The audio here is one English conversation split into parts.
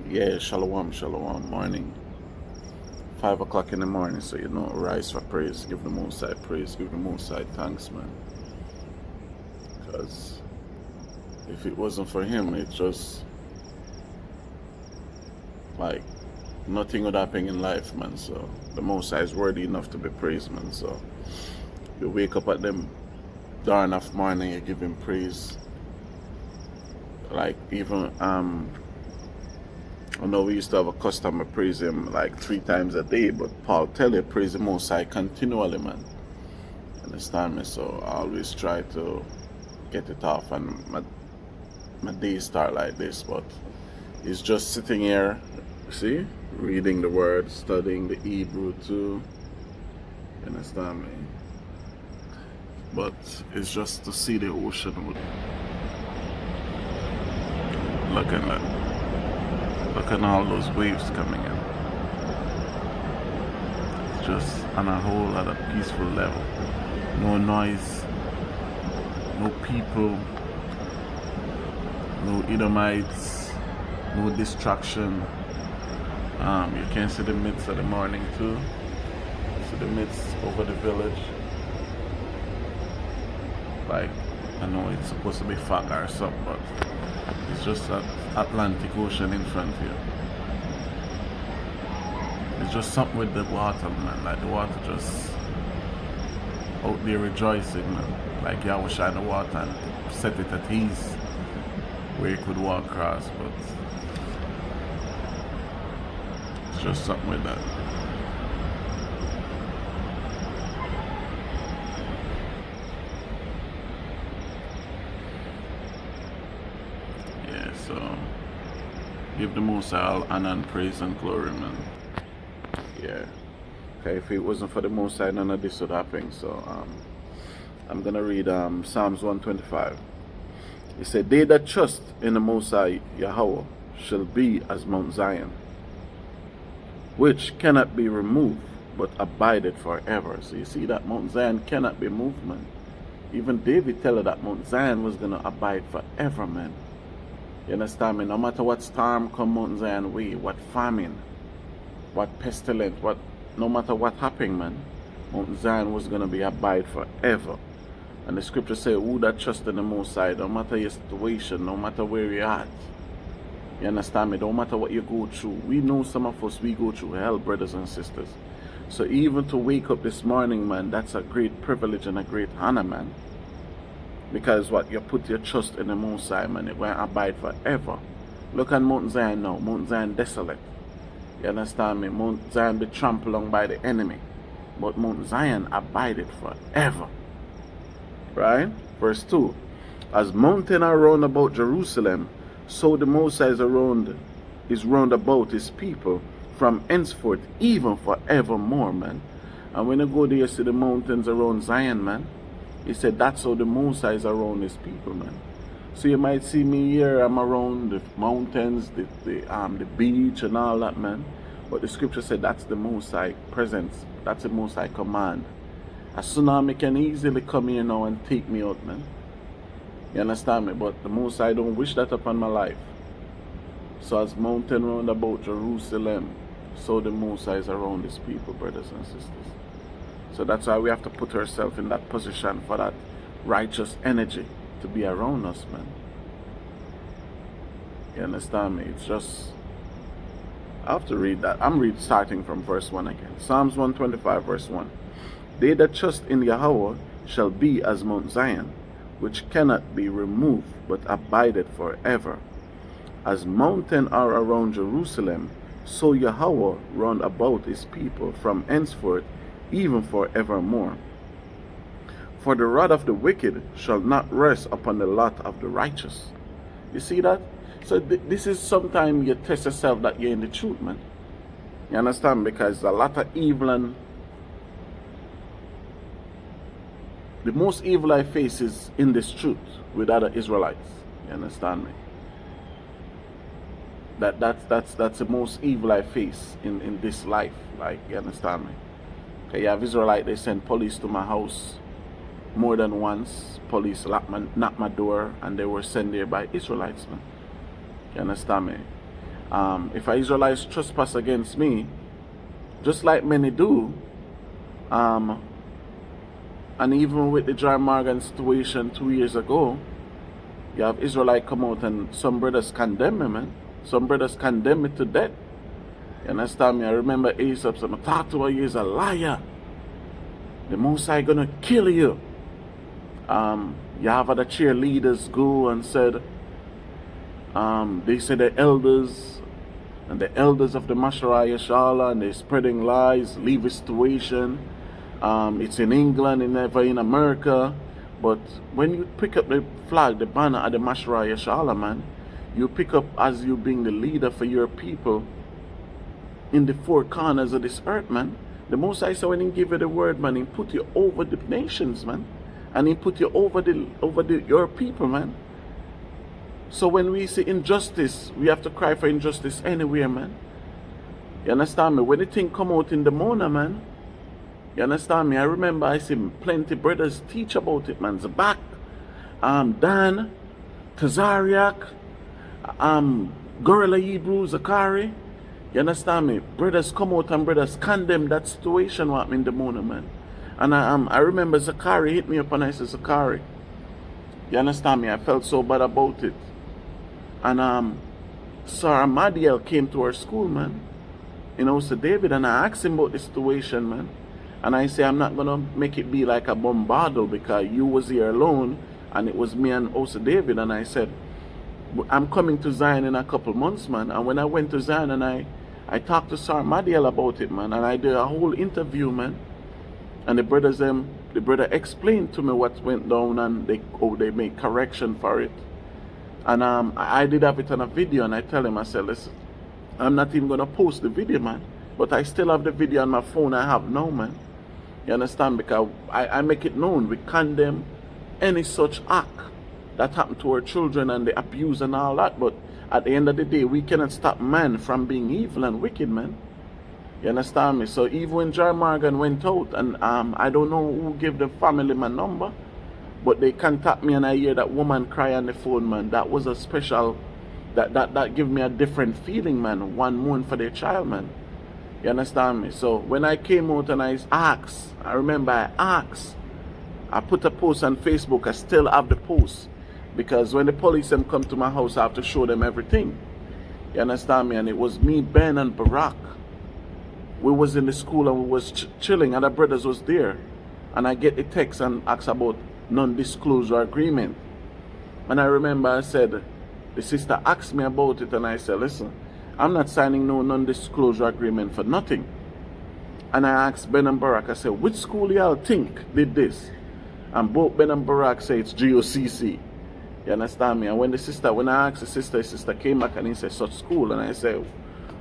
Yeah, shalom, shalom, morning. 5 o'clock in the morning, so rise for praise, give the Most High praise, give the Most High thanks, man. Because if it wasn't for him, it's just like nothing would happen in life, man. So the Most High is worthy enough to be praised, man. So you wake up at them dawn of morning, you give him praise. Like even I know we used to have a custom of praise him like 3 times a day, but Paul tell you praise the Most High continually, man. Understand me? So I always try to get it off, and my day start like this, but it's just sitting here, see, reading the word, studying the Hebrew too. You understand me? But it's just to see the ocean. Look at that. Look at all those waves coming in. Just on a whole other peaceful level. No noise, no people, no Edomites, no distraction. You can see the midst of the morning too. See the midst over the village. Like, I know it's supposed to be fog or something, but it's just that Atlantic Ocean in front of you. It's just something with the water, man. Like the water just out there rejoicing, man. Like Yahweh shine the water and set it at ease where you could walk across, but it's just something with that. Yeah, so give the Most High all honor and praise and glory, man. Yeah. Okay, if it wasn't for the Most High, none of this would happen. So I'm gonna read Psalms 125. It said, "They that trust in the Most High Yahweh shall be as Mount Zion, which cannot be removed, but abideth forever." So you see that Mount Zion cannot be moved, man. Even David tell her that Mount Zion was gonna abide forever, man. You understand me? No matter what storm come Mount Zion way, what famine, what pestilence, no matter what happened, man, Mount Zion was gonna be abide forever. And the scripture say, "Who that trust in the Most High, no matter your situation, no matter where you're at, you understand me? No matter what you go through." We know some of us, we go through hell, brothers and sisters. So even to wake up this morning, man, that's a great privilege and a great honor, man. Because what? You put your trust in the Most High, man. It will abide forever. Look at Mount Zion now. Mount Zion desolate. You understand me? Mount Zion be trampled on by the enemy. But Mount Zion abided forever. Right? Verse 2. "As mountain are round about Jerusalem, so the Most High is round about his people from henceforth, even forevermore," man. And when you go there, you see the mountains around Zion, man. He said that's how the Most High is around his people, man. So you might see me here, I'm around the mountains, the beach and all that, man. But the scripture said that's the Most High presence. That's the Most High command. A tsunami can easily come here now and take me out, man. You understand me? But the Most High don't wish that upon my life. So as mountain round about Jerusalem, so the Most High is around his people, brothers and sisters. So that's why we have to put ourselves in that position for that righteous energy to be around us, man. You understand me? It's just, I have to read that. I'm starting from verse 1 again. Psalms 125, verse 1. "They that trust in Yahweh shall be as Mount Zion, which cannot be removed, but abideth forever. As mountains are around Jerusalem, so Yahweh round about his people from henceforth, even forevermore. For the rod of the wicked shall not rest upon the lot of the righteous." You see that? So this is sometimes you test yourself that you're in the truth, man. You understand? Because a lot of evil, and the most evil I face is in this truth with other Israelites. You understand me? That's the most evil I face in this life. Like, you understand me? Okay, you have Israelite, they send police to my house more than once. Police knock my door, and they were sent there by Israelites, man. You understand me? If an Israelite trespass against me, just like many do, and even with the John Morgan situation 2 years ago, you have Israelite come out and some brothers condemn me, man. Some brothers condemn me to death. You understand me? I remember Aesop said, "Mathathawa, you is a liar. The Most High gonna kill you." You have other cheerleaders go and said, they say the elders and the elders of the Masharaya Shala, and they're spreading lies, leave a situation. It's in England and never in America. But when you pick up the flag, the banner of the Masharaya Shala, man, you pick up as you being the leader for your people in the four corners of this earth, man. The Most High said when He give you the word, man, He put you over the nations, man, and He put you over your people, man. So when we see injustice, we have to cry for injustice anywhere, man. You understand me? When the thing come out in the Mona, man, you understand me? I remember I see plenty brothers teach about it, man. Zabak, Dan, Tazariak, Gorilla Hebrew, Zakari. You understand me? Brothers come out and brothers condemn that situation what in the Mona, man. And I remember Zakari hit me up and I said, "Zakari, you understand me? I felt so bad about it." And Sir Madiel came to our school, man, in Osa David, and I asked him about the situation, man. And I say, "I'm not gonna make it be like a bombardal because you was here alone and it was me and Osa David." And I said, "I'm coming to Zion in a couple months, man." And when I went to Zion and I talked to Sir Madiel about it, man, and I did a whole interview, man. And the brother explained to me what went down and they made correction for it. And I did have it on a video, and I tell him, I said, "Listen, I'm not even gonna post the video, man, but I still have the video on my phone I have now, man." You understand? Because I make it known, we condemn any such act that happened to our children and the abuse and all that, but at the end of the day, we cannot stop man from being evil and wicked, man. You understand me? So even when John Morgan went out, and I don't know who gave the family my number, but they contact me and I hear that woman cry on the phone, man. That was a special, that gave me a different feeling, man. One mourn for their child, man. You understand me? So when I came out and I asked, I remember I asked, I put a post on Facebook, I still have the post. Because when the police them come to my house, I have to show them everything. You understand me? And it was me, Ben, and Barack. We was in the school and we was chilling, and the brothers was there. And I get a text and ask about non-disclosure agreement. And I remember I said, the sister asked me about it, and I said, "Listen, I'm not signing no non-disclosure agreement for nothing." And I asked Ben and Barack, I said, "Which school y'all think did this?" And both Ben and Barack say it's GOCC. You understand me? And when I asked the sister came back and he said, "Such school." And I said,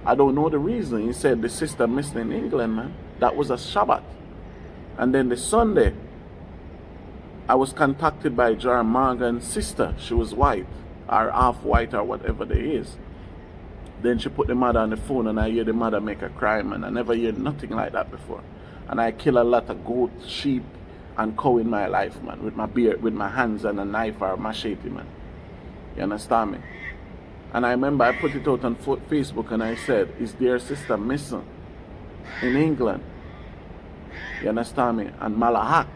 "I don't know the reason." He said, "The sister missed in England, man. That was a Shabbat." And then the Sunday, I was contacted by Jar Morgan's sister. She was white, or half white, or whatever there is. Then she put the mother on the phone, and I hear the mother make a cry, man. I never heard nothing like that before. And I kill a lot of goat, sheep, and cow in my life, man, with my beard, with my hands and a knife or a machete, man. You understand me? And I remember I put it out on Facebook and I said, "Is their sister missing in England?" You understand me? And Malahak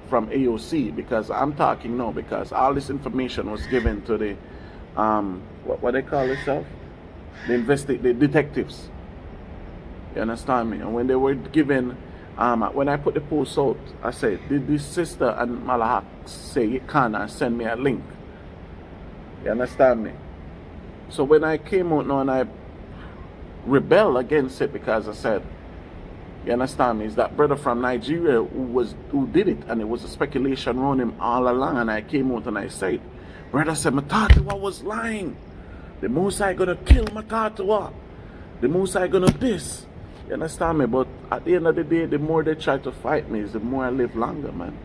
from AOC, because I'm talking now, because all this information was given to the, what they call themselves? The detectives. You understand me? And when they were given, when I put the post out, I said, "Did this sister and Malahak say you can and send me a link?" You understand me? So when I came out now and I rebelled against it, because I said, you understand me, it's that brother from Nigeria who did it, and it was a speculation around him all along, and I came out and I said, brother said, "Mathathawa was lying. The Most High gonna kill Mathathawa. The Most High gonna this." You understand me? But at the end of the day, the more they try to fight me, the more I live longer, man.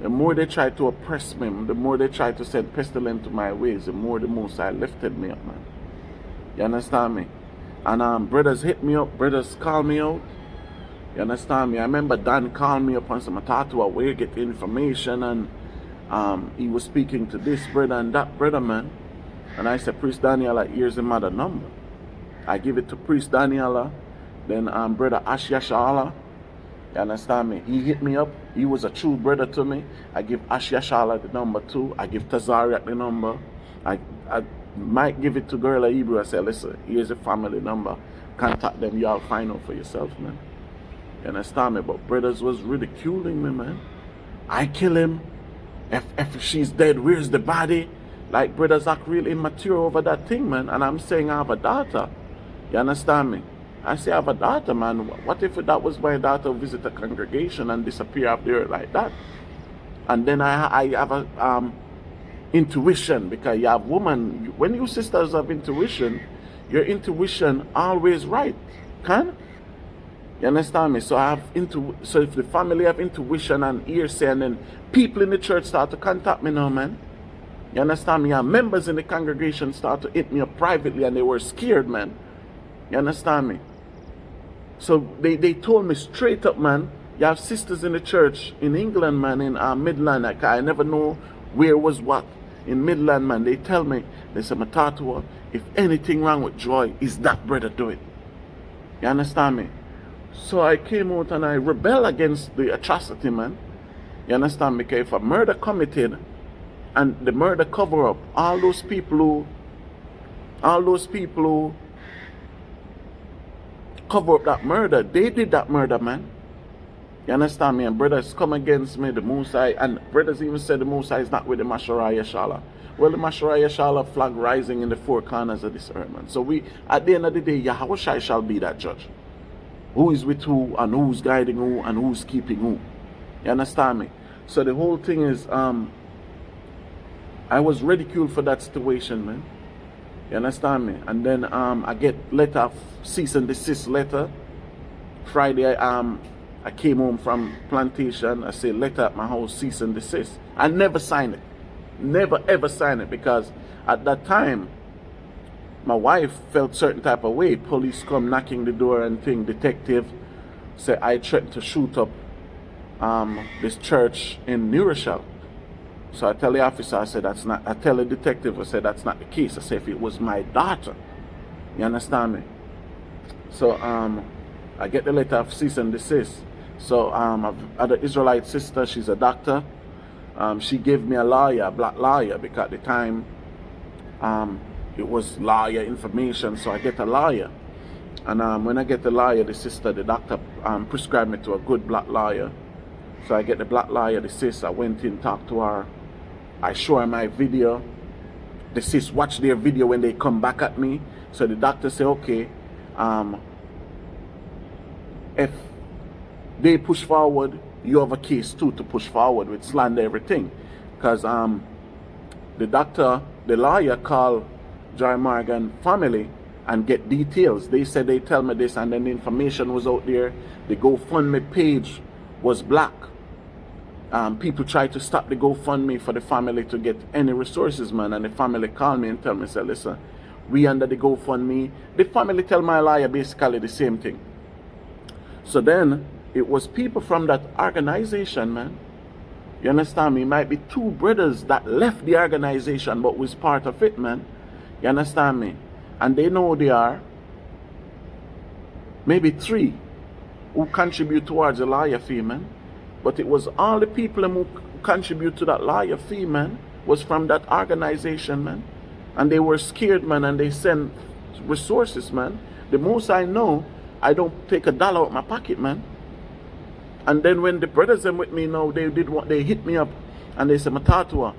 The more they try to oppress me, the more they try to send pestilence to my ways, the more the Most High lifted me up, man. You understand me? And brothers hit me up, brothers call me out. You understand me? I remember Dan called me up and said, "Mathathawa, where you get the information?" And he was speaking to this brother and that brother, man. And I said, Priest Daniela, here's the mother number. I give it to Priest Daniela, then Brother Ashyashala. You understand me? He hit me up. He was a true brother to me. I give Ashyashala the number too. I give Tazariak the number. I might give it to Gorilla Hebrew. I say, listen, here's the family number. Contact them. Y'all find out for yourself, man. You understand me? But brothers was ridiculing me, man. I kill him. If she's dead, where's the body? Like, brothers act real immature over that thing, man. And I'm saying I have a daughter. You understand me? I say I have a daughter, man. What if that was my daughter visit a congregation and disappear up there like that? And then I have a intuition, because you have woman. When you sisters have intuition, your intuition always right, can? You understand me? So I have so if the family have intuition and hearsay, and then people in the church start to contact me now, man. You understand me? And members in the congregation start to hit me up privately, and they were scared, man. You understand me? So they told me straight up, man, you have sisters in the church in England, man, in Midland. Like, I never know where was what. In Midland, man, they tell me, they say, Mathathawa, if anything wrong with Joy, is that brother do it? You understand me? So I came out and I rebel against the atrocity, man. You understand me? Because if a murder committed and the murder cover up, all those people who cover up that murder, they did that murder, man. You understand me? And brothers come against me, the Musai, and brothers even said the Musai is not with the Masharaya Shala. Well, the Masharaya Shala flag rising in the four corners of this earth, man. So we, at the end of the day, Yahushai shall be that judge. Who is with who, and who's guiding who, and who's keeping who. You understand me? So the whole thing is, I was ridiculed for that situation, man. You understand me? And then I get letter, cease and desist letter. Friday, I came home from plantation. I say letter at my house, cease and desist. I never signed it. Never ever signed it, because at that time, my wife felt certain type of way. Police come knocking the door and thing. Detective say I threatened to shoot up this church in New Rochelle. So I tell the officer, I said that's not. I tell the detective, I said that's not the case. I said if it was my daughter, you understand me? So I get the letter of cease and desist. So I've had an Israelite sister. She's a doctor. She gave me a lawyer, a black lawyer, because at the time it was lawyer information. So I get a lawyer, and when I get the lawyer, the sister, the doctor prescribed me to a good black lawyer. So I get the black lawyer, the sis. I went in, talked to her. I show her my video. The sis watch their video when they come back at me. So the doctor say, okay, if they push forward, you have a case too to push forward with slander everything. Because the lawyer called Joy Morgan family and get details. They said they tell me this, and then the information was out there. The GoFundMe page was black. People try to stop the GoFundMe for the family to get any resources, man. And the family called me and tell me, say, listen, we under the GoFundMe. The family tell my lawyer basically the same thing. So then it was people from that organization, man. You understand me? It might be two brothers that left the organization but was part of it, man. You understand me? And they know they are. Maybe three who contribute towards the lawyer fee, man. But it was all the people who contribute to that lawyer fee, man, was from that organization, man. And they were scared, man, and they sent resources, man. The most I know, I don't take $1 out of my pocket, man. And then when the brothers them with me now, they hit me up and they said, Mathathawa,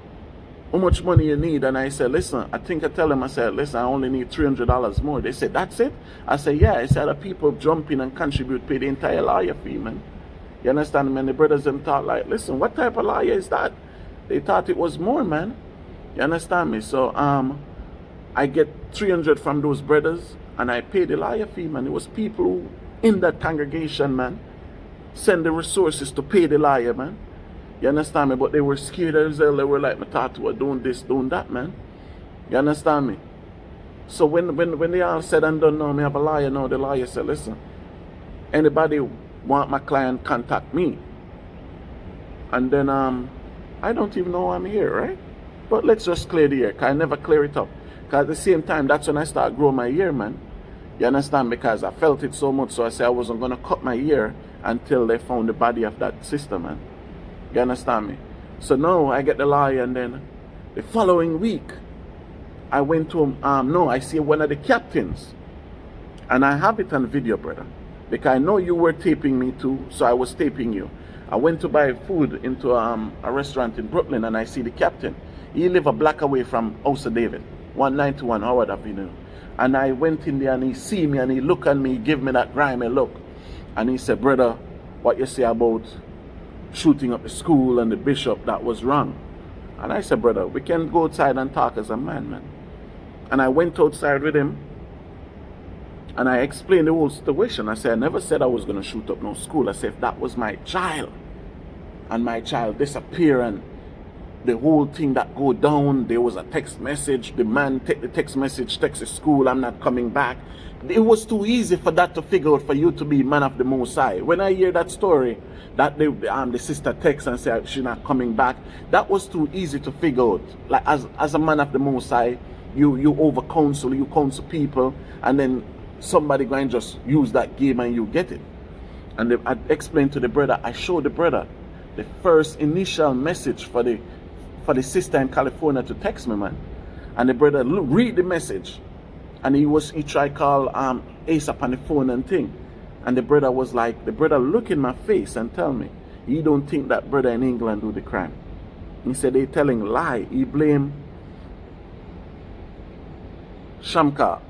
how much money you need? And I said, listen, I tell them, I said, listen, I only need $300 more. They said, that's it? I said, yeah. I said, the people jump in and contribute, pay the entire lawyer fee, man. You understand, man? The brothers them thought like, listen, what type of lawyer is that? They thought it was more, man. You understand me? So I get $300 from those brothers and I pay the lawyer fee, man. It was people who in that congregation, man, send the resources to pay the lawyer, man. You understand me? But they were scared as hell. They were like, Mathathawa, doing this, doing that, man. You understand me? So when they all said and done, now me have a lawyer now, the lawyer said, listen, anybody want my client, contact me. And then I don't even know I'm here, right? But let's just clear the air, because I never clear it up. Because at the same time, that's when I started growing my hair, man. You understand? Because I felt it so much, so I said I wasn't going to cut my hair until they found the body of that sister, man. You understand me? So now I get the lawyer, and then the following week, I went to, I see one of the captains. And I have it on video, brother. Because I know you were taping me too, so I was taping you. I went to buy food into a restaurant in Brooklyn, and I see the captain. He live a block away from House of David, 191 Howard Avenue. And I went in there, and he see me, and he look at me, he give me that grimy look. And he said, brother, what you say about shooting up the school and the bishop, that was wrong. And I said, brother, we can go outside and talk as a man. And I went outside with him, and I explained the whole situation. I said, I never said I was going to shoot up no school. I said, if that was my child, and my child disappear, and the whole thing that go down, there was a text message, the man take the text message, text the school, I'm not coming back. It was too easy for that to figure out, for you to be man of the Most High. When I hear that story, that the sister texts and said she's not coming back, that was too easy to figure out. Like, as a man of the Most High, you over counsel, you counsel people, and then somebody go and just use that game and you get it. And I explained to the brother, I showed the brother the first initial message for the sister in California to text me, man. And the brother read the message, and he tried call ASAP on the phone and thing. And the brother was like, the brother look in my face and tell me, he don't think that brother in England do the crime. He said they telling lie. He blame Shamka,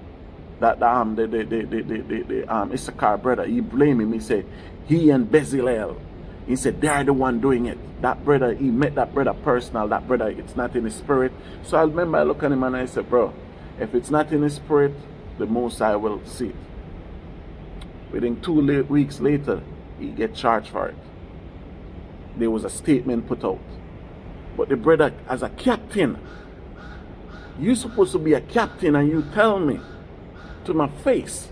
that the Issachar brother. He blame him. He said he and Bezalel, he said they're the one doing it. That brother, he met that brother personal. That brother, it's not in his spirit. So I remember I look at him and I said, bro, if it's not in his spirit, the Most High will see it. Within 2 weeks later, he get charged for it. There was a statement put out. But the brother, as a captain, you supposed to be a captain, and you tell me to my face,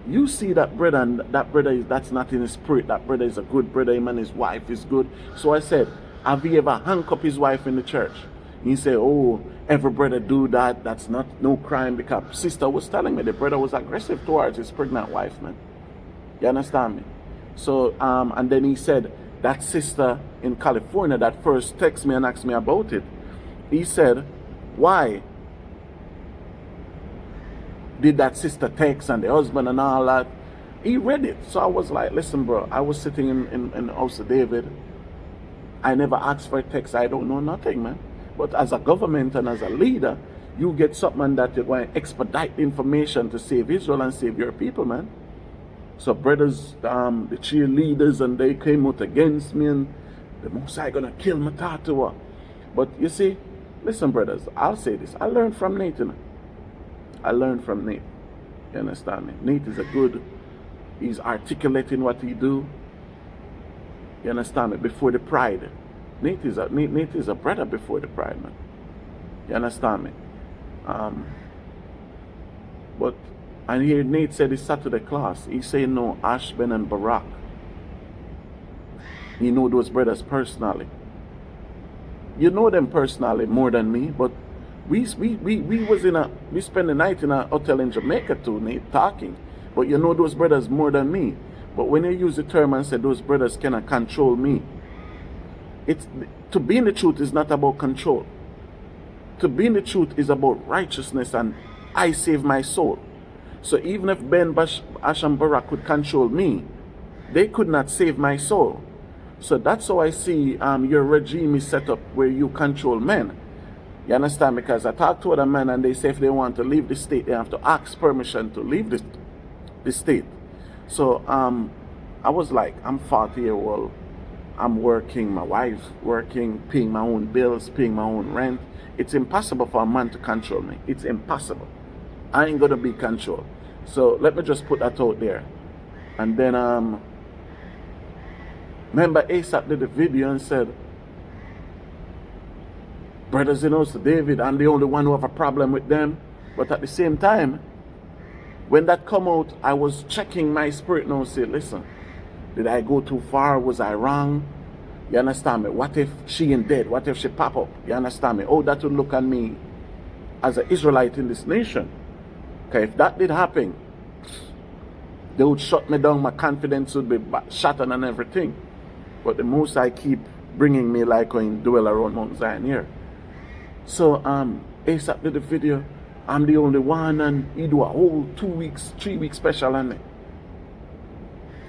you see that brother, and that brother that's not in his spirit. That brother is a good brother, him and his wife is good. So I said, have he ever hung up his wife in the church? He said, oh, every brother do that. That's not no crime. Because sister was telling me the brother was aggressive towards his pregnant wife, man. You understand me? So and then he said that sister in California that first texted me and asked me about it. He said, why did that sister text, and the husband and all that? He read it. So I was like, listen, bro, I was sitting in the House of David. I never asked for a text. I don't know nothing, man. But as a government and as a leader, you get something that you want to expedite the information to save Israel and save your people, man. So brothers, the cheerleaders, and they came out against me, and the Most High gonna kill mathathawa. But you see, listen, brothers, I'll say this. I learned from Nate, you know? I learned from Nate. You understand me? Nate is he's articulating what he do. You understand me? Before the pride. Nate is a brother before the pride, man. You understand me? But and here Nate said his Saturday class. He say no, Ashben and Barak. He know those brothers personally. You know them personally more than me, but we spent the night in a hotel in Jamaica too, Nate, talking. But you know those brothers more than me. But when you use the term and say those brothers cannot control me, it's to be in the truth is not about control. To be in the truth is about righteousness, and I save my soul. So even if Ben Ash and Barak could control me, they could not save my soul. So that's how I see your regime is set up, where you control men. You understand? Because I talk to other men, and they say if they want to leave the state, they have to ask permission to leave the state. So I was like, I'm 40-year-old. I'm working, my wife working, paying my own bills, paying my own rent. It's impossible for a man to control me. It's impossible. I ain't gonna be controlled. So let me just put that out there. And then remember ASAP did a video and said, brothers in House of David, I'm the only one who have a problem with them. But at the same time, when that come out, I was checking my spirit now, say, listen, did I go too far? Was I wrong? You understand me? What if she ain't dead? What if she pop up? You understand me? Oh, that would look at me as an Israelite in this nation. Okay, if that did happen, they would shut me down, my confidence would be shattered and everything. But the Most High keep bringing me like going dwell around Mount Zion here. So ASAP did the video. I'm the only one, and he do a whole 2 weeks, 3 week special on me.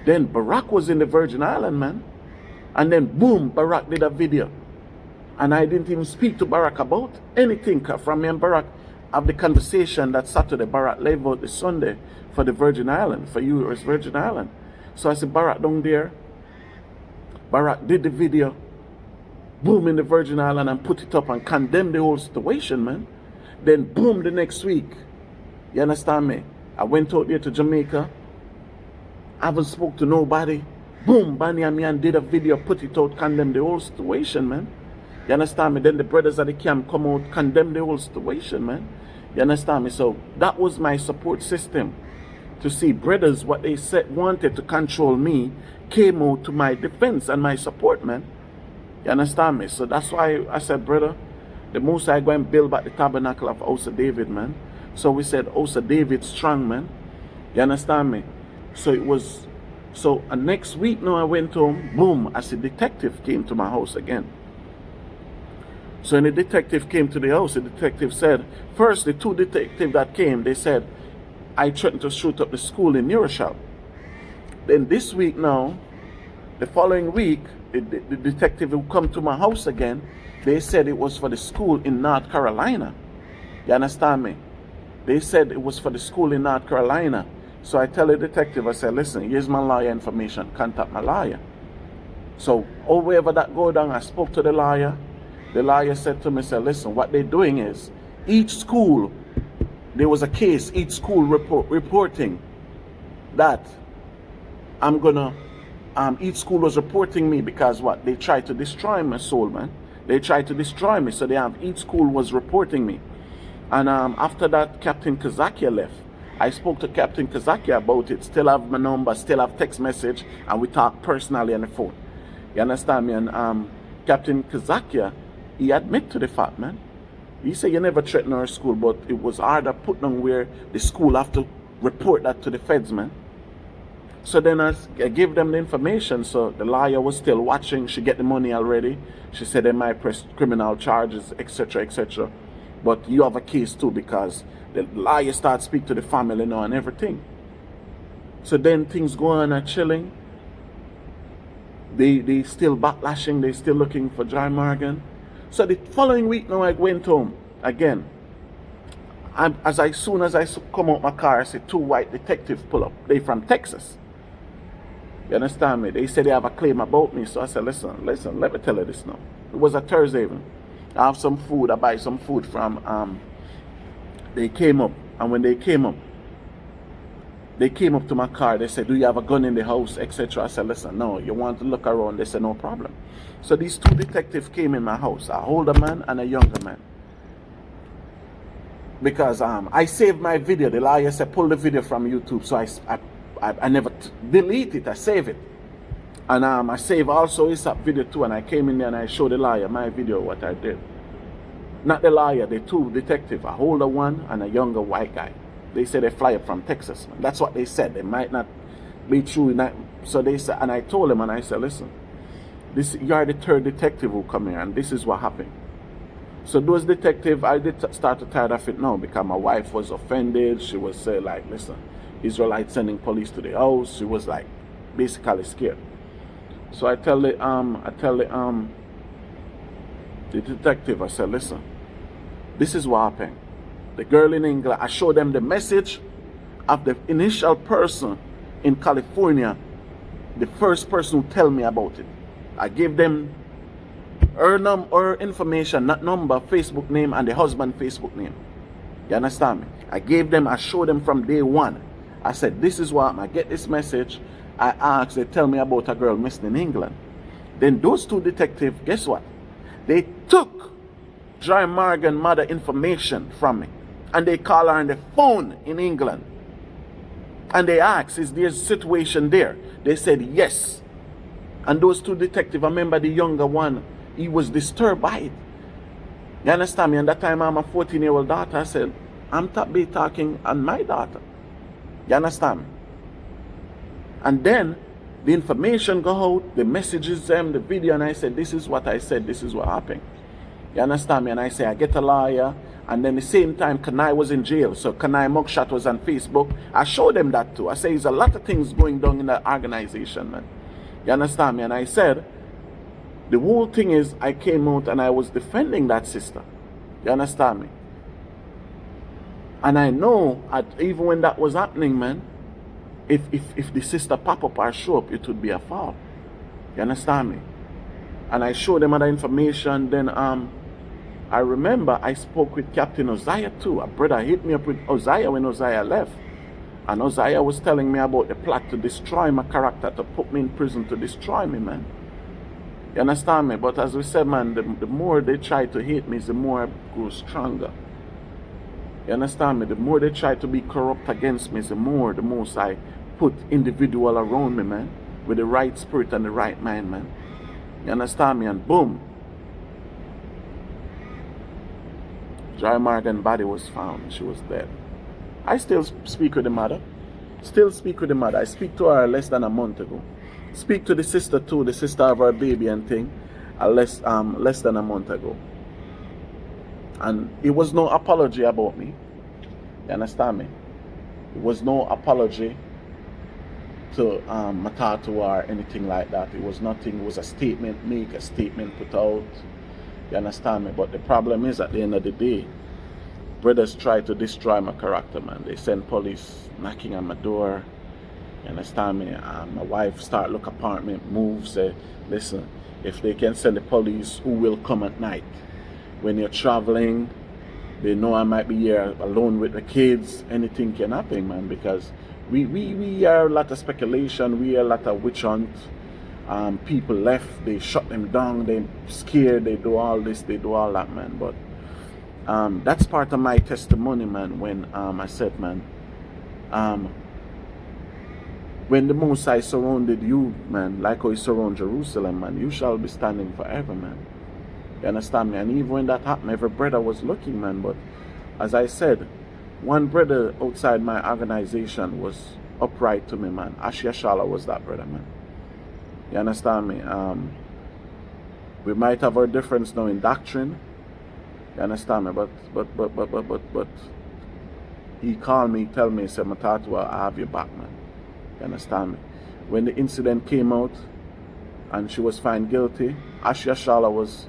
Then Barack was in the Virgin Island, man. And then boom, Barack did a video. And I didn't even speak to Barack about anything. From me and Barack have the conversation that Saturday. Barack left out the Sunday for the Virgin Island, for US Virgin Island. So I said, Barack down there. Barack did the video. Boom, in the Virgin Island, and put it up and condemned the whole situation, man. Then boom, the next week. You understand me? I went out there to Jamaica. I haven't spoke to nobody. Boom, Bunny and me and did a video, put it out, condemn the whole situation, man. You understand me? Then the brothers at the camp come out, condemn the whole situation, man. You understand me? So that was my support system. To see brothers, what they said wanted to control me, came out to my defense and my support, man. You understand me? So that's why I said, brother, the Most High go and build back the tabernacle of House of David, man. So we said, House of David strong, man. You understand me? So it was, so next week now I went home, boom, as a detective came to my house again. So when the detective came to the house, the detective said, first the two detectives that came, they said, I threatened to shoot up the school in New Rochelle. Then this week now, the following week, the detective who come to my house again, they said it was for the school in North Carolina. You understand me? They said it was for the school in North Carolina. So I tell the detective, I said, listen, here's my lawyer information, contact my lawyer. So however that go down, I spoke to the lawyer. The lawyer said to me, said, listen, what they're doing is, each school, there was a case, each school reporting that I'm gonna, each school was reporting me because what? They tried to destroy my soul, man. They tried to destroy me, so they have, each school was reporting me. And after that, Captain Kazakia left. I spoke to Captain Kazakia about it, still have my number, still have text message, and we talk personally on the phone. You understand me? And Captain Kazakia, he admit to the fact, man. He said, you never threatened our school, but it was harder put on where the school have to report that to the feds, man. So then I gave them the information, so the lawyer was still watching. She get the money already. She said they might press criminal charges, etc., etc. But you have a case too, because the lawyer starts speak to the family now and everything. So then things go on and chilling. They still backlashing. They still looking for John Morgan. So the following week now I went home again. As soon as I come out my car, I see two white detectives pull up. They from Texas. You understand me? They said they have a claim about me. So I said, listen, let me tell you this now. It was a Thursday even. I have some food. I buy some food from, they came up. And when they came up to my car. They said, do you have a gun in the house, etc. I said, listen, no, you want to look around? They said, no problem. So these two detectives came in my house, a older man and a younger man. Because I saved my video. The lawyer said, pull the video from YouTube. So I never delete it. I save it. And I save also his video too. And I came in there and I showed the lawyer my video, what I did. Not the lawyer, the two detectives, a older one and a younger white guy. They said they fly up from Texas. Man. That's what they said. They might not be true. So they said, and I told him, and I said, listen, you are the third detective who come here, and this is what happened. So those detectives, I did start to tire of it now, because my wife was offended. She was saying, like, listen, Israelites sending police to the house. She was like, basically scared. So I tell the detective, I said, listen, this is what happened. The girl in England, I showed them the message of the initial person in California, the first person who tell me about it. I gave them her information, not number, Facebook name, and the husband Facebook name. You understand me? I showed them from day one. I said, this is what I get this message. I asked, they tell me about a girl missing in England. Then those two detectives, guess what? They took Joy Morgan mother information from me. And they call her on the phone in England. And they asked, is there a situation there? They said, yes. And those two detectives, I remember the younger one, he was disturbed by it. You understand me? And that time I'm a 14-year-old daughter, I said, I'm top be talking on my daughter. You understand me? And then the information go out, the messages them, the video, and I said, this is what I said, this is what happened. You understand me? And I say, I get a lawyer. And then the same time, Kanai was in jail. So Kanai mugshot was on Facebook. I showed them that too. I say, there's a lot of things going down in that organization, man. You understand me? And I said, the whole thing is, I came out and I was defending that sister. You understand me? And I know, even when that was happening, man, if the sister pop up or show up, it would be a foul. You understand me? And I showed them other information. Then I remember I spoke with Captain Uzziah too. A brother hit me up with Uzziah when Uzziah left. And Uzziah was telling me about the plot to destroy my character, to put me in prison, to destroy me, man. You understand me? But as we said, man, the more they try to hate me, the more I grow stronger. You understand me? The more they try to be corrupt against me, the most I put individual around me, man, with the right spirit and the right mind, man. You understand me? And boom, Joy Morgan's body was found. She was dead. I still speak with the mother. Still speak with the mother. I speak to her less than a month ago. Speak to the sister too, the sister of her baby and thing, less than a month ago. And it was no apology about me. You understand me? It was no apology to mathathawa or anything like that. It was nothing. It was a statement made, a statement put out. You understand me? But the problem is, at the end of the day, brothers try to destroy my character, man. They send police knocking on my door. You understand me? My wife start look apartment, move, say, listen, if they can send the police, who will come at night? When you're traveling, they know I might be here alone with the kids. Anything can happen, man, because we hear a lot of speculation. We hear a lot of witch hunt. People left, they shut them down, they scared, they do all this, they do all that, man. But that's part of my testimony, man, when I said, man, when the Most High surrounded you, man, like how he surrounded Jerusalem, man, you shall be standing forever, man. You understand me? And even when that happened, every brother was looking, man. But as I said, one brother outside my organization was upright to me, man. Ashiashala was that brother, man. You understand me? We might have our difference now in doctrine. You understand me? But he called me, tell me, he said, mathathawa, I have your back, man. You understand me? When the incident came out and she was found guilty, Ashiashala was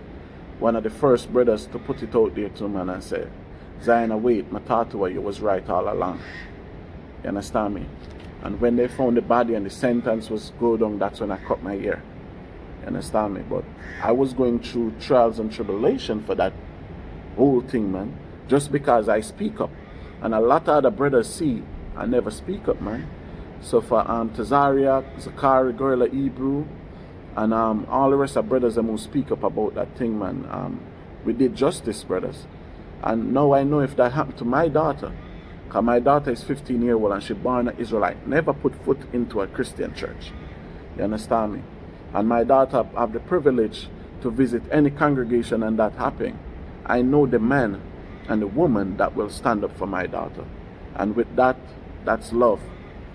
one of the first brothers to put it out there to man and say, Zion, wait, mathathawa, you was right all along. You understand me? And when they found the body and the sentence was go down, that's when I cut my ear. You understand me? But I was going through trials and tribulation for that whole thing, man. Just because I speak up. And a lot of other brothers see I never speak up, man. So for Tazaria, Zakari, Gorilla, Hebrew, and all the rest of brothers who speak up about that thing, man, we did justice, brothers. And now I know if that happened to my daughter, because my daughter is 15-year-old and she born an Israelite, never put foot into a Christian church. You understand me? And my daughter have the privilege to visit any congregation and that happen. I know the man and the woman that will stand up for my daughter. And with that, that's love.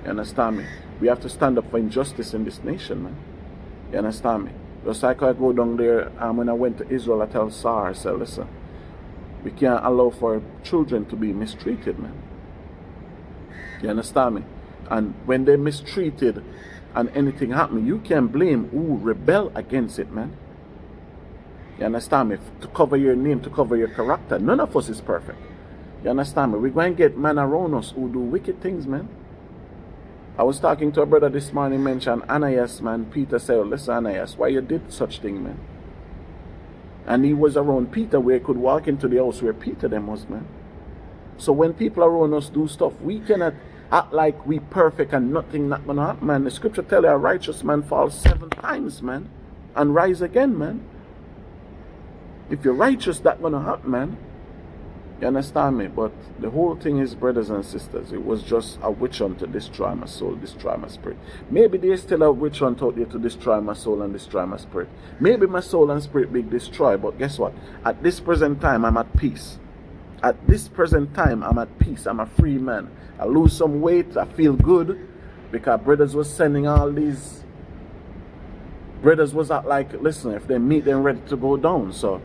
You understand me? We have to stand up for injustice in this nation, man. You understand me? Just like I go down there, when I went to Israel, I tell Sarah, I said, listen, we can't allow for children to be mistreated, man. You understand me? And when they're mistreated and anything happen, you can blame who rebel against it, man. You understand me? To cover your name, to cover your character. None of us is perfect. You understand me? We're going to get men around us who do wicked things, man. I was talking to a brother this morning, mentioned Ananias, man. Peter said, oh, listen, Ananias, why you did such thing, man? And he was around Peter where he could walk into the house where Peter them was, man. So when people around us do stuff, we cannot act like we perfect and nothing not gonna happen, man. The scripture tell you a righteous man falls 7 times, man, and rise again, man. If you're righteous, that's gonna happen, man. You understand me? But the whole thing is, brothers and sisters, it was just a witch hunt to destroy my soul, destroy my spirit. Maybe there's still a witch hunt out there to destroy my soul and destroy my spirit. Maybe my soul and spirit be destroyed, but guess what? At this present time, I'm at peace. At this present time, I'm at peace. I'm a free man. I lose some weight. I feel good because brothers was sending all these. Brothers was at like, listen, if they meet, they're ready to go down. So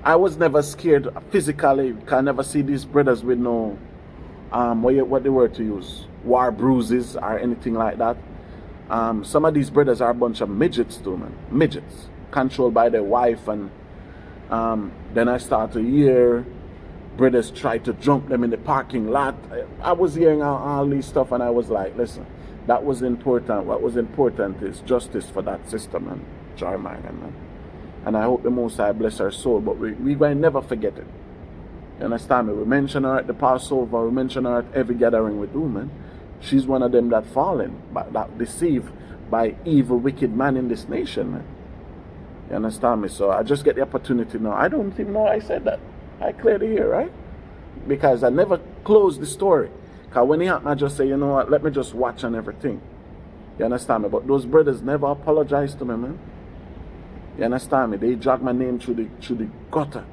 I was never scared physically. Can never see these brothers with no, what they were to use, war bruises or anything like that. Some of these brothers are a bunch of midgets too, man. Midgets, controlled by their wife. And then I start to hear brothers try to jump them in the parking lot. I was hearing all these stuff, and I was like, listen, that was important. What was important is justice for that sister, man. Joy, man. And I hope the Most High bless her soul, but we will never forget it. You understand me? We mention her at the Passover, we mention her at every gathering we do, man. She's one of them that fallen, that deceived by evil, wicked man in this nation, man. You understand me? So I just get the opportunity now. I don't even know I said that. I cleared the air, right? Because I never closed the story. Because when it happened, I just say, you know what, let me just watch and everything. You understand me? But those brothers never apologized to me, man. You understand me? They dragged my name through the gutter.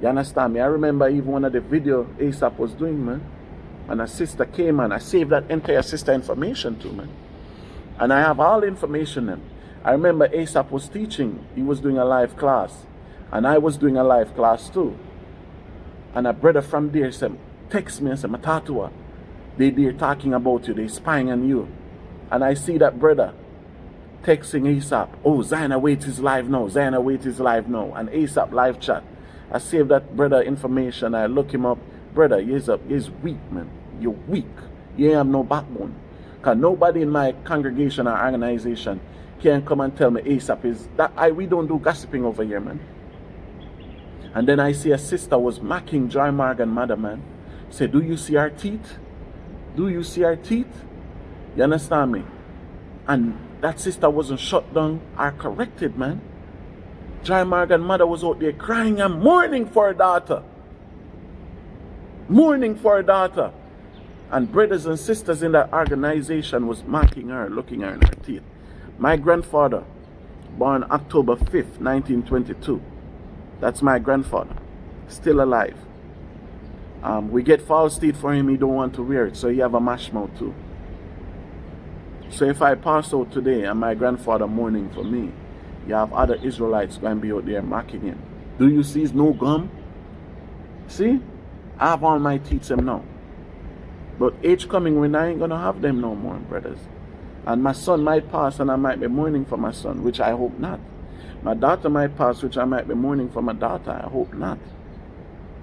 You understand me? I remember even one of the video ASAP was doing, man. And a sister came, and I saved that entire sister information too, man. And I have all the information then. I remember ASAP was teaching. He was doing a live class. And I was doing a live class too. And a brother from there said, text me and said, mathathawa, they're talking about you, they're spying on you. And I see that brother texting ASAP, oh, Zion awaits his live now, Zion awaits his live now. And ASAP live chat. I saved that brother information, I look him up. Brother, he's weak, man. You're weak. You ain't have no backbone. Because nobody in my congregation or organization can come and tell me ASAP is that we don't do gossiping over here, man. And then I see a sister was mocking Joy Morgan mother, man. Say, do you see her teeth? Do you see her teeth? You understand me? And that sister wasn't shut down or corrected, man. Joy Morgan mother was out there crying and mourning for her daughter. Mourning for her daughter. And brothers and sisters in that organization was mocking her, looking her in her teeth. My grandfather, born October 5th, 1922. That's my grandfather, still alive. We get false teeth for him, he don't want to wear it, so he have a mash mouth too. So if I pass out today and my grandfather mourning for me, you have other Israelites going to be out there mocking him. Do you see his no gum? See? I have all my teeth him now. But age coming when I ain't going to have them no more, brothers. And my son might pass and I might be mourning for my son, which I hope not. My daughter might pass, which I might be mourning for my daughter. I hope not.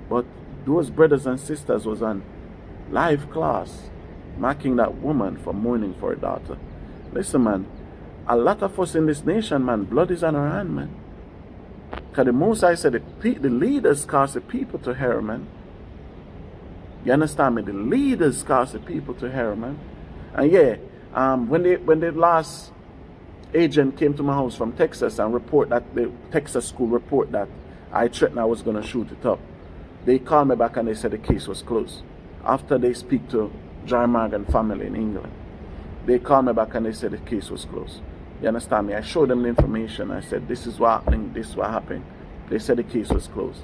But those brothers and sisters was on live class mocking that woman for mourning for her daughter. Listen, man, a lot of us in this nation, man, blood is on our hand, man. Because the Most High said the leaders cause the people to err, man. You understand me? The leaders cause the people to err, man. And yeah, when the last agent came to my house from Texas and report that the Texas school report that I threatened I was going to shoot it up, they called me back and they said the case was closed. After they speak to Joy Morgan family in England, they called me back and they said the case was closed. You understand me? I showed them the information. I said, this is what happening, this is what happened. They said the case was closed.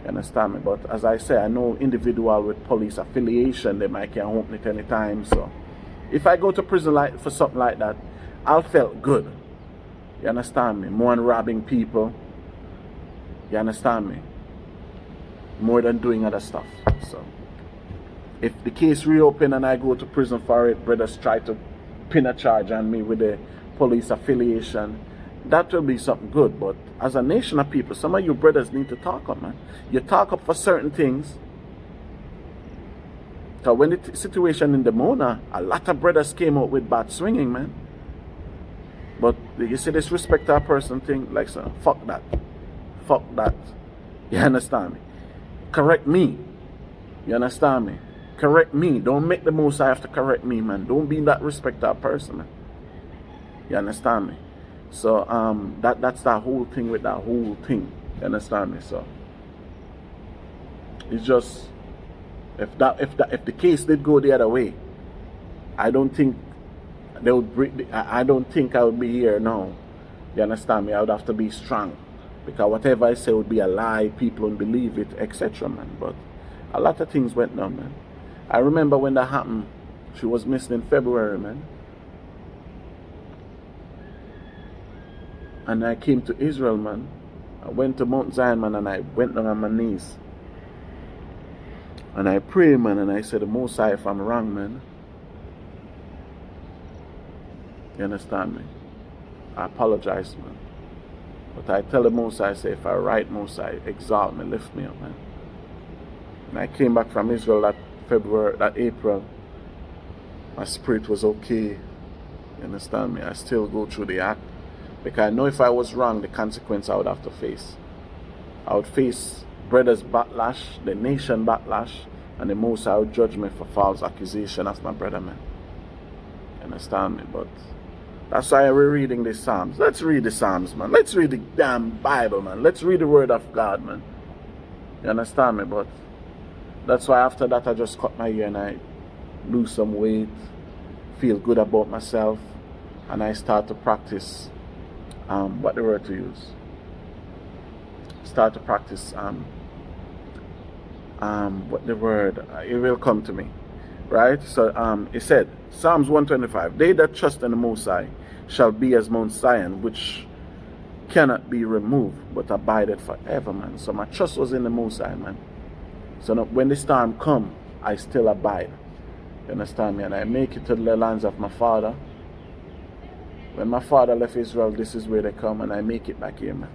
You understand me? But as I say, I know individual with police affiliation, they might can't open it anytime. So if I go to prison for something like that, I felt good. You understand me? More than robbing people. You understand me? More than doing other stuff. So if the case reopen and I go to prison for it, brothers try to pin a charge on me with the police affiliation, that will be something good. But as a nation of people, some of you brothers need to talk up, man. You talk up for certain things. So when the situation in Demona, a lot of brothers came out with bad swinging, man. But you see this respect our person thing, like, so, fuck that. Fuck that. You understand me? Correct me. You understand me? Correct me. Don't make the Most High have to correct me, man. Don't be that respect our person, man. You understand me? So that's that whole thing with that whole thing. You understand me? So It's just, if the case did go the other way, I don't think they would I don't think I would be here now. You understand me? I would have to be strong, because whatever I say would be a lie, people wouldn't believe it, etc., man. But a lot of things went down, man. I remember when that happened, she was missing in February, man. And I came to Israel, man. I went to Mount Zion, man, and I went down on my knees. And I prayed, man, and I said, the Most High, if I'm wrong, man, you understand me? I apologize, man. But I tell the Most High, I say, if I right, Most High, exalt me, lift me up, man. And I came back from Israel that April. My spirit was okay. You understand me? I still go through the act, because I know if I was wrong, the consequence I would have to face. I would face brothers' backlash, the nation backlash, and the Most High would judge me for false accusation of my brother, man. You understand me? But that's why we're reading the Psalms. Let's read the Psalms, man. Let's read the damn Bible, man. Let's read the Word of God, man. You understand me? But that's why after that I just cut my hair and I lose some weight, feel good about myself, and I start to practice what the word to use. Start to practice what the word, it will come to me, right? So it said, Psalms 125, they that trust in the Most High shall be as Mount Zion, which cannot be removed, but abideth forever, man. So my trust was in the Most High, man. So now, when the storm come, I still abide. You understand me? And I make it to the lands of my father. When my father left Israel, this is where they come, and I make it back here, man.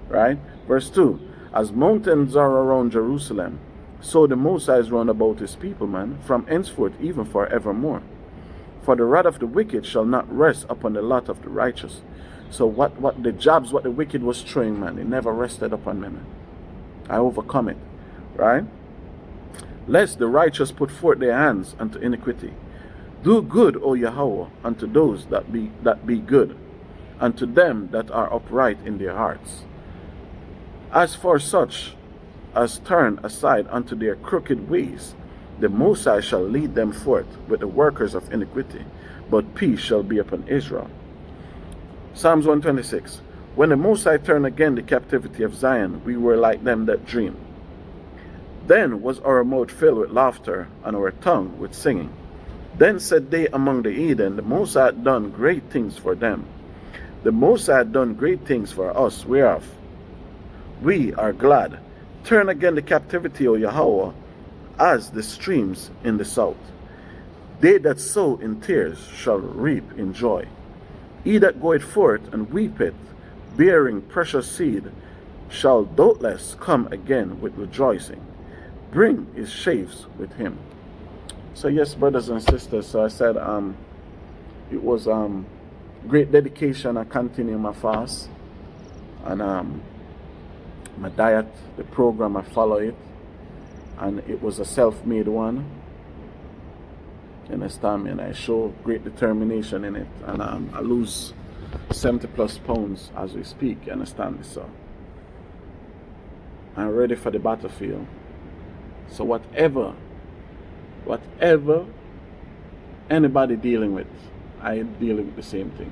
Right? Verse 2, as mountains are around Jerusalem, so the Most High is round about his people, man, from henceforth even forevermore. For the wrath of the wicked shall not rest upon the lot of the righteous. So what the jobs, what the wicked was throwing, man, it never rested upon me, man. I overcome it. Right? Lest the righteous put forth their hands unto iniquity. Do good, O Yahweh, unto those that be good, unto them that are upright in their hearts. As for such as turn aside unto their crooked ways, the Most High shall lead them forth with the workers of iniquity, but peace shall be upon Israel. Psalms 126. When the Most High turned again the captivity of Zion, we were like them that dream. Then was our mouth filled with laughter, and our tongue with singing. Then said they among the heathen, the Most High had done great things for them. The Most High had done great things for us, whereof we are glad. Turn again the captivity, O Yahweh, as the streams in the south. They that sow in tears shall reap in joy. He that goeth forth and weepeth, bearing precious seed, shall doubtless come again with rejoicing. Bring his sheaves with him. So yes, brothers and sisters, so I said it was great dedication. I continue my fast, and my diet, the program, I follow it, and it was a self-made one. You understand me? And I show great determination in it, and I lose 70 plus pounds as we speak. You understand me? So I'm ready for the battlefield. So whatever anybody dealing with, I am dealing with the same thing.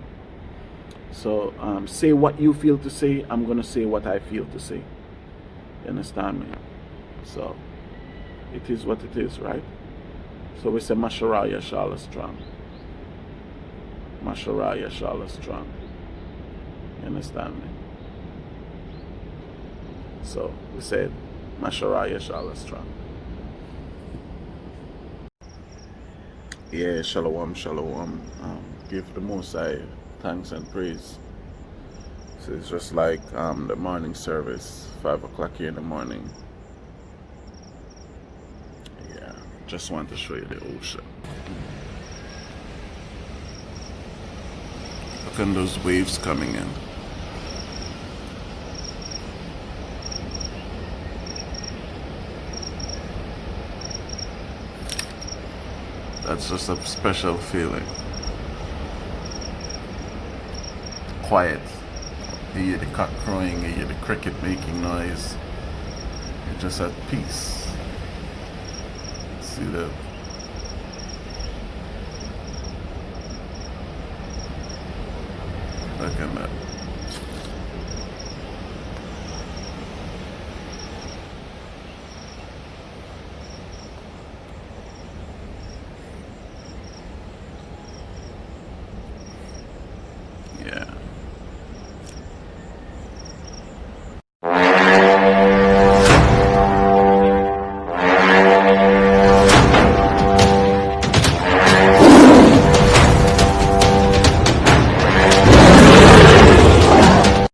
So say what you feel to say, I'm going to say what I feel to say. You understand me? So it is what it is, right? So we say Masharah Yashala strong. Masharah Yashala strong. You understand me? So we said Masharah Yashala strong. Yeah, shalom, shalom. Give the Most High thanks and praise. So it's just like the morning service, 5 o'clock here in the morning. Yeah, just want to show you the ocean. Look at those waves coming in. That's just a special feeling. Quiet. You hear the cock crowing, you hear the cricket making noise. You're just at peace. see that. Look at that.